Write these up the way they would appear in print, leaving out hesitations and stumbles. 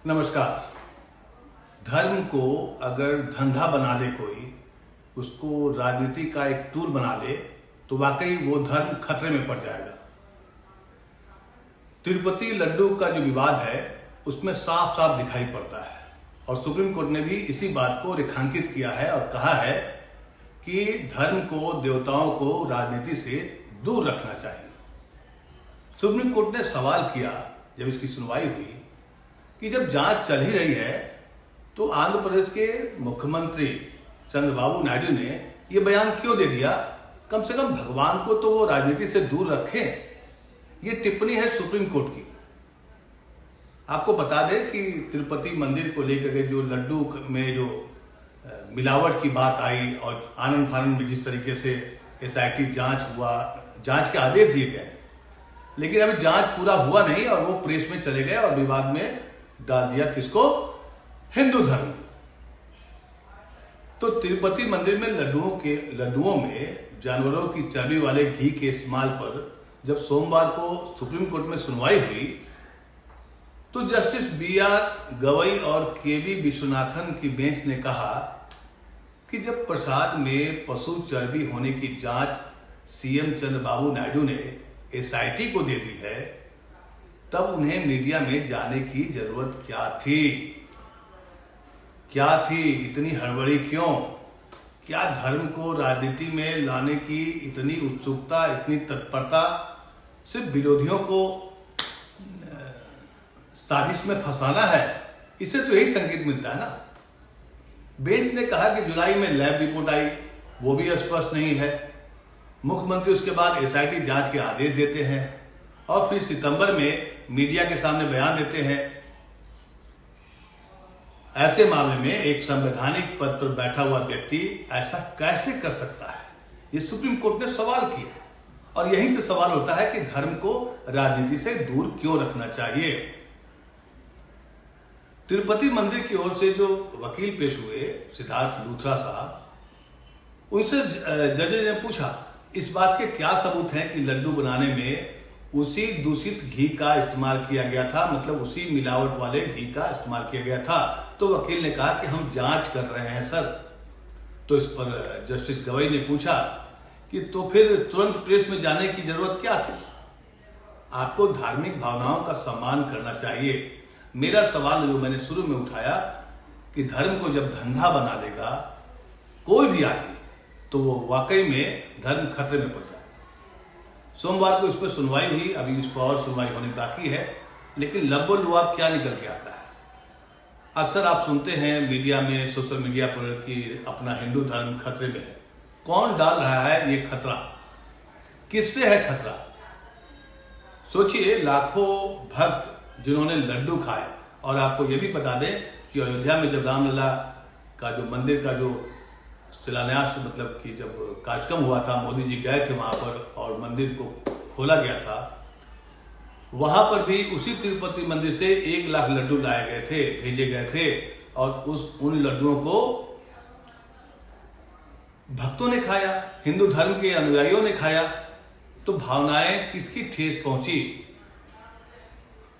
नमस्कार। धर्म को अगर धंधा बना ले कोई, उसको राजनीति का एक टूल बना ले, तो वाकई वो धर्म खतरे में पड़ जाएगा। तिरुपति लड्डू का जो विवाद है उसमें साफ साफ दिखाई पड़ता है और सुप्रीम कोर्ट ने भी इसी बात को रेखांकित किया है और कहा है कि धर्म को, देवताओं को राजनीति से दूर रखना चाहिए। सुप्रीम कोर्ट ने सवाल किया जब इसकी सुनवाई हुई कि जब जांच चल ही रही है तो आंध्र प्रदेश के मुख्यमंत्री चंद्रबाबू नायडू ने यह बयान क्यों दे दिया? कम से कम भगवान को तो वो राजनीति से दूर रखें। ये टिप्पणी है सुप्रीम कोर्ट की। आपको बता दें कि तिरुपति मंदिर को लेकर के जो लड्डू में जो मिलावट की बात आई और आनंद फानंद में जिस तरीके से एसआईटी जांच हुआ, जांच के आदेश दिए गए, लेकिन अभी जांच पूरा हुआ नहीं और वो प्रेस में चले गए और विवाद में डाल दिया किसको? हिंदू धर्म को। तो तिरुपति मंदिर में लड्डुओं में जानवरों की चर्बी वाले घी के इस्तेमाल पर जब सोमवार को सुप्रीम कोर्ट में सुनवाई हुई तो जस्टिस BR गवई और KV विश्वनाथन की बेंच ने कहा कि जब प्रसाद में पशु चर्बी होने की जांच CM चंद्रबाबू नायडू ने SIT को दे दी है, तब उन्हें मीडिया में जाने की जरूरत क्या थी? इतनी हड़बड़ी क्यों? क्या धर्म को राजनीति में लाने की इतनी उत्सुकता, इतनी तत्परता सिर्फ विरोधियों को साजिश में फंसाना है? इससे तो यही संकेत मिलता है ना। बेंच ने कहा कि जुलाई में लैब रिपोर्ट आई, वो भी स्पष्ट नहीं है। मुख्यमंत्री उसके बाद SIT जांच के आदेश देते हैं और फिर सितंबर में मीडिया के सामने बयान देते हैं। ऐसे मामले में एक संवैधानिक पद पर बैठा हुआ व्यक्ति ऐसा कैसे कर सकता है? ये सुप्रीम कोर्ट ने सवाल किया और यहीं से सवाल होता है कि धर्म को राजनीति से दूर क्यों रखना चाहिए। तिरुपति मंदिर की ओर से जो वकील पेश हुए, सिद्धार्थ लूथरा साहब, उनसे जज ने पूछा इस बात के क्या सबूत हैं कि लड्डू बनाने में उसी दूषित घी का इस्तेमाल किया गया था, मतलब उसी मिलावट वाले घी का इस्तेमाल किया गया था। तो वकील ने कहा कि हम जांच कर रहे हैं सर। तो इस पर जस्टिस गवई ने पूछा कि तो फिर तुरंत प्रेस में जाने की जरूरत क्या थी? आपको धार्मिक भावनाओं का सम्मान करना चाहिए। मेरा सवाल जो मैंने शुरू में उठाया कि धर्म को जब धंधा बना लेगा कोई भी आदमी, तो वो वाकई में धर्म खतरे में पड़ जाएगा। सोमवार को इस पर सुनवाई हुई, अभी इस पर और सुनवाई होनी बाकी है, लेकिन लबो-लुआब क्या निकल के आता है? अक्सर आप सुनते हैं मीडिया में, सोशल मीडिया पर कि अपना हिंदू धर्म खतरे में है। कौन डाल रहा है ये खतरा? किससे है खतरा? सोचिए, लाखों भक्त जिन्होंने लड्डू खाए। और आपको ये भी बता दें कि अयोध्या में जब रामलला का जो मंदिर का जो शिलान्यास, मतलब कि जब कार्यक्रम हुआ था, मोदी जी गए थे वहां पर और मंदिर को खोला गया था, वहां पर भी उसी तिरुपति मंदिर से 1 लाख लड्डू लाए गए थे, भेजे गए थे और उन लड्डुओं को भक्तों ने खाया, हिंदू धर्म के अनुयायियों ने खाया। तो भावनाएं किसकी ठेस पहुंची?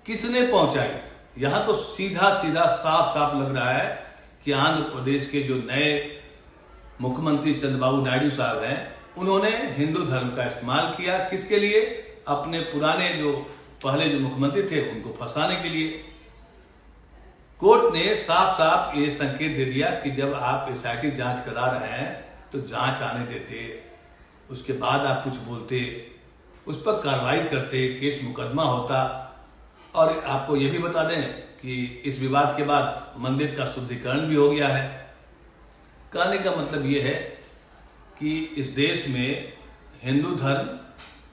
किसने पहुंचाई? यहां तो सीधा सीधा साफ साफ लग रहा है कि आंध्र प्रदेश के जो नए मुख्यमंत्री चंद्रबाबू नायडू साहब हैं, उन्होंने हिंदू धर्म का इस्तेमाल किया। किसके लिए? अपने पुराने जो पहले जो मुख्यमंत्री थे उनको फंसाने के लिए। कोर्ट ने साफ साफ ये संकेत दे दिया कि जब आप SIT जांच करा रहे हैं तो जांच आने देते, उसके बाद आप कुछ बोलते, उस पर कार्रवाई करते, केस मुकदमा होता। और आपको ये भी बता दें कि इस विवाद के बाद मंदिर का शुद्धिकरण भी हो गया है। कहने का मतलब ये है कि इस देश में हिंदू धर्म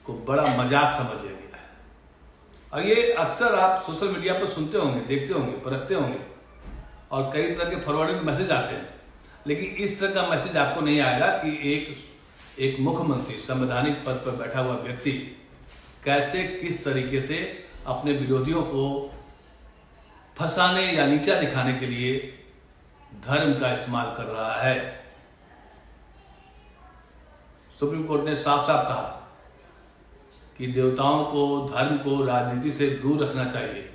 को बड़ा मजाक समझ लिया गया है। और ये अक्सर आप सोशल मीडिया पर सुनते होंगे, देखते होंगे, परखते होंगे और कई तरह के फॉरवर्डिंग मैसेज आते हैं। लेकिन इस तरह का मैसेज आपको नहीं आएगा कि एक मुख्यमंत्री, संवैधानिक पद पर बैठा हुआ व्यक्ति कैसे, किस तरीके से अपने विरोधियों को फंसाने या नीचा दिखाने के लिए धर्म का इस्तेमाल कर रहा है। सुप्रीम कोर्ट ने साफ साफ कहा कि देवताओं को, धर्म को राजनीति से दूर रखना चाहिए।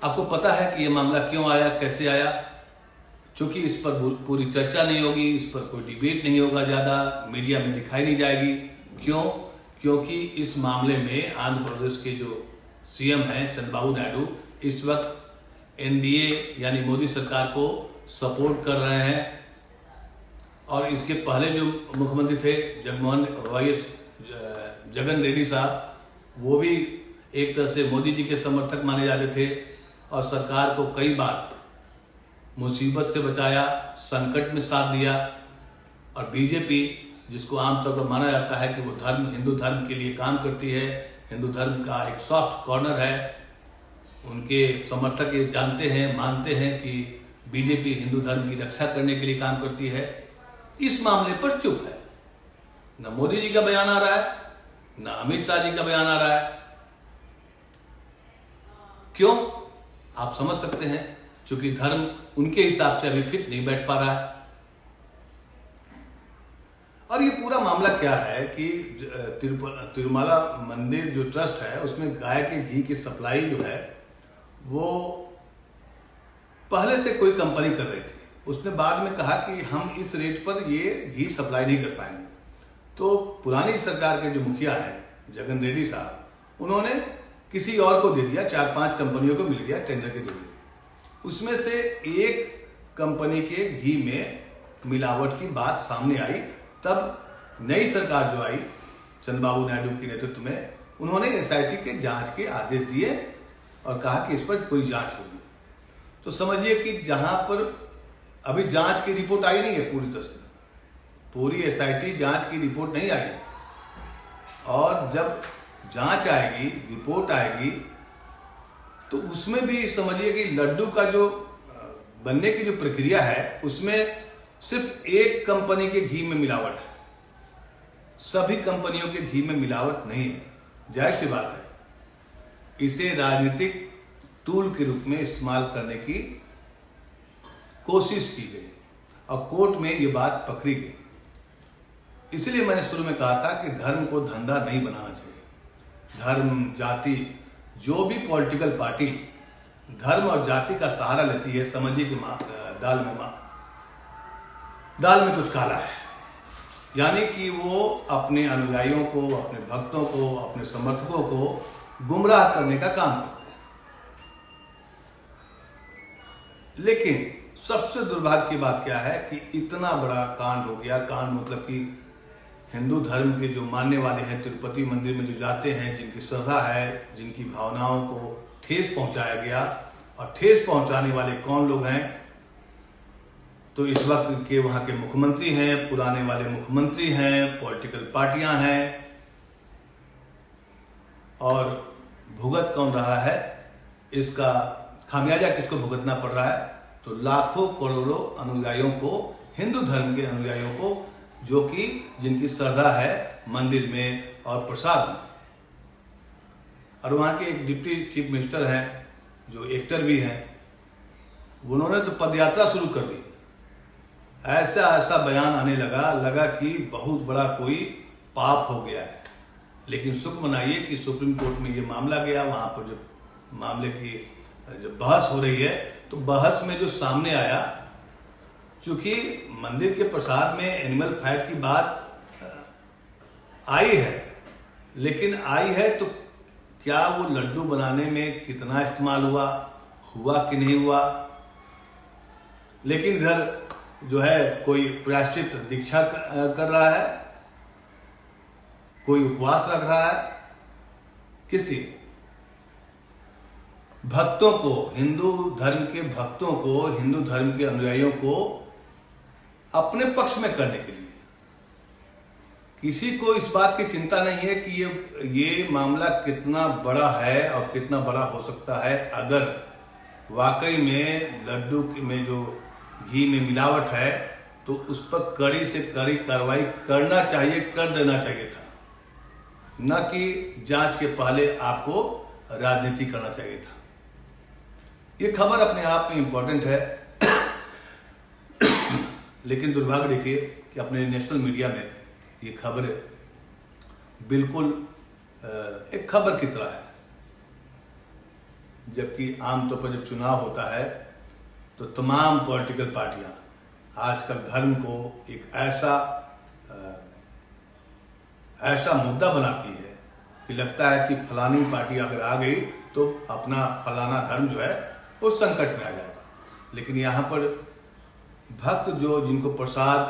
आपको पता है कि ये मामला क्यों आया, कैसे आया? क्योंकि इस पर पूरी चर्चा नहीं होगी, इस पर कोई डिबेट नहीं होगा, ज्यादा मीडिया में दिखाई नहीं जाएगी। क्यों? क्योंकि इस मामले में आंध्र प्रदेश के जो सीएम हैं चंद्रबाबू नायडू इस वक्त एनडीए यानी मोदी सरकार को सपोर्ट कर रहे हैं। और इसके पहले जो मुख्यमंत्री थे जगन रेड्डी साहब, वो भी एक तरह से मोदी जी के समर्थक माने जाते थे और सरकार को कई बार मुसीबत से बचाया, संकट में साथ दिया। और बीजेपी, जिसको आमतौर पर माना जाता है कि वो हिंदू धर्म के लिए काम करती है, हिंदू धर्म का एक सॉफ्ट कॉर्नर है, उनके समर्थक ये जानते हैं, मानते हैं कि बीजेपी हिंदू धर्म की रक्षा करने के लिए काम करती है, इस मामले पर चुप है। न मोदी जी का बयान आ रहा है, न अमित शाह जी का बयान आ रहा है। क्यों? आप समझ सकते हैं, क्योंकि धर्म उनके हिसाब से अभी फिट नहीं बैठ पा रहा है। और ये पूरा मामला क्या है कि तिरुमला मंदिर जो ट्रस्ट है उसमें गाय के घी की सप्लाई जो है वो पहले से कोई कंपनी कर रही थी। उसने बाद में कहा कि हम इस रेट पर ये घी सप्लाई नहीं कर पाएंगे। तो पुरानी सरकार के जो मुखिया हैं जगन रेड्डी साहब, उन्होंने किसी और को दे दिया, 4-5 कंपनियों को मिल गया टेंडर के जरिए। उसमें से एक कंपनी के घी में मिलावट की बात सामने आई। तब नई सरकार जो आई चंद्रबाबू नायडू के नेतृत्व में, उन्होंने एसआईटी के जांच के आदेश दिए और कहा कि इस पर कोई जांच होगी। तो समझिए कि जहां पर अभी जांच की रिपोर्ट आई नहीं है पूरी तरह से, पूरी एसआईटी जांच की रिपोर्ट नहीं आई है। और जब जांच आएगी, रिपोर्ट आएगी, तो उसमें भी समझिए कि लड्डू का जो बनने की जो प्रक्रिया है उसमें सिर्फ एक कंपनी के घी में मिलावट है, सभी कंपनियों के घी में मिलावट नहीं है। जाहिर सी बात है, इसे राजनीतिक टूल के रूप में इस्तेमाल करने की कोशिश की गई और कोर्ट में ये बात पकड़ी गई। इसलिए मैंने शुरू में कहा था कि धर्म को धंधा नहीं बनाना चाहिए। धर्म, जाति, जो भी पॉलिटिकल पार्टी धर्म और जाति का सहारा लेती है, समझिए कि दाल में कुछ काला है। यानी कि वो अपने अनुयायियों को, अपने भक्तों को, अपने समर्थकों को गुमराह करने का काम करते हैं। लेकिन सबसे दुर्भाग्य की बात क्या है कि इतना बड़ा कांड हो गया। कांड मतलब कि हिंदू धर्म के जो मानने वाले हैं, तिरुपति मंदिर में जो जाते हैं, जिनकी श्रद्धा है, जिनकी भावनाओं को ठेस पहुंचाया गया। और ठेस पहुंचाने वाले कौन लोग हैं? तो इस वक्त के वहां के मुख्यमंत्री हैं, पुराने वाले मुख्यमंत्री हैं, पॉलिटिकल पार्टियां हैं। और भुगत कौन रहा है? इसका खामियाजा किसको भुगतना पड़ रहा है? तो लाखों करोड़ों अनुयायियों को, हिंदू धर्म के अनुयायियों को, जो कि जिनकी श्रद्धा है मंदिर में और प्रसाद में। और वहां के एक डिप्टी चीफ मिनिस्टर हैं जो एक्टर भी हैं, उन्होंने तो पदयात्रा शुरू कर दी। ऐसा बयान आने लगा कि बहुत बड़ा कोई पाप हो गया है। लेकिन सुख मनाइए कि सुप्रीम कोर्ट में ये मामला गया, वहां पर जब मामले की जब बहस हो रही है, तो बहस में जो सामने आया, चूंकि मंदिर के प्रसाद में एनिमल फैट की बात आई है, लेकिन आई है तो क्या वो लड्डू बनाने में कितना इस्तेमाल हुआ कि नहीं हुआ? लेकिन इधर जो है कोई प्रायश्चित दीक्षा कर रहा है, कोई उपवास रख रहा है। किस लिए? भक्तों को, हिंदू धर्म के भक्तों को, हिंदू धर्म के अनुयायियों को अपने पक्ष में करने के लिए। किसी को इस बात की चिंता नहीं है कि ये मामला कितना बड़ा है और कितना बड़ा हो सकता है। अगर वाकई में लड्डू में जो घी में मिलावट है तो उस पर कड़ी से कड़ी कार्रवाई करना चाहिए, कर देना चाहिए था, न कि जांच के पहले आपको राजनीति करना चाहिए था। ये खबर अपने आप में इंपॉर्टेंट है, लेकिन दुर्भाग्य देखिए कि अपने नेशनल मीडिया में ये खबर बिल्कुल एक खबर की तरह है। जबकि आमतौर पर जब चुनाव होता है तो तमाम पॉलिटिकल पार्टियां आजकल धर्म को एक ऐसा मुद्दा बनाती है कि लगता है कि फलानी पार्टी अगर आ गई तो अपना फलाना धर्म जो है वो संकट में आ जाएगा। लेकिन यहाँ पर भक्त जिनको प्रसाद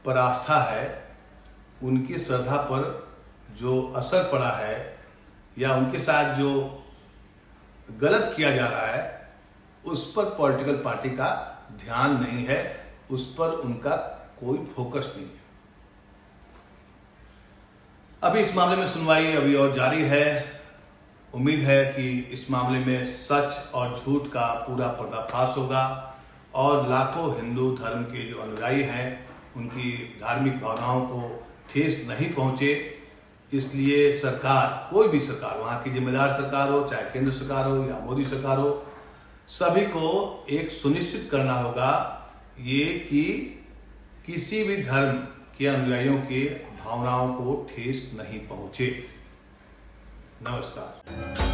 पर आस्था है, उनकी श्रद्धा पर जो असर पड़ा है या उनके साथ जो गलत किया जा रहा है उस पर पॉलिटिकल पार्टी का ध्यान नहीं है, उस पर उनका कोई फोकस नहीं है। अभी इस मामले में सुनवाई अभी और जारी है। उम्मीद है कि इस मामले में सच और झूठ का पूरा पर्दाफाश होगा और लाखों हिंदू धर्म के जो अनुयायी हैं उनकी धार्मिक भावनाओं को ठेस नहीं पहुंचे। इसलिए सरकार, कोई भी सरकार, वहाँ की जिम्मेदार सरकार हो, चाहे केंद्र सरकार हो या मोदी सरकार हो, सभी को एक सुनिश्चित करना होगा ये कि किसी भी धर्म के अनुयायियों के भावनाओं को ठेस नहीं पहुंचे। नमस्कार।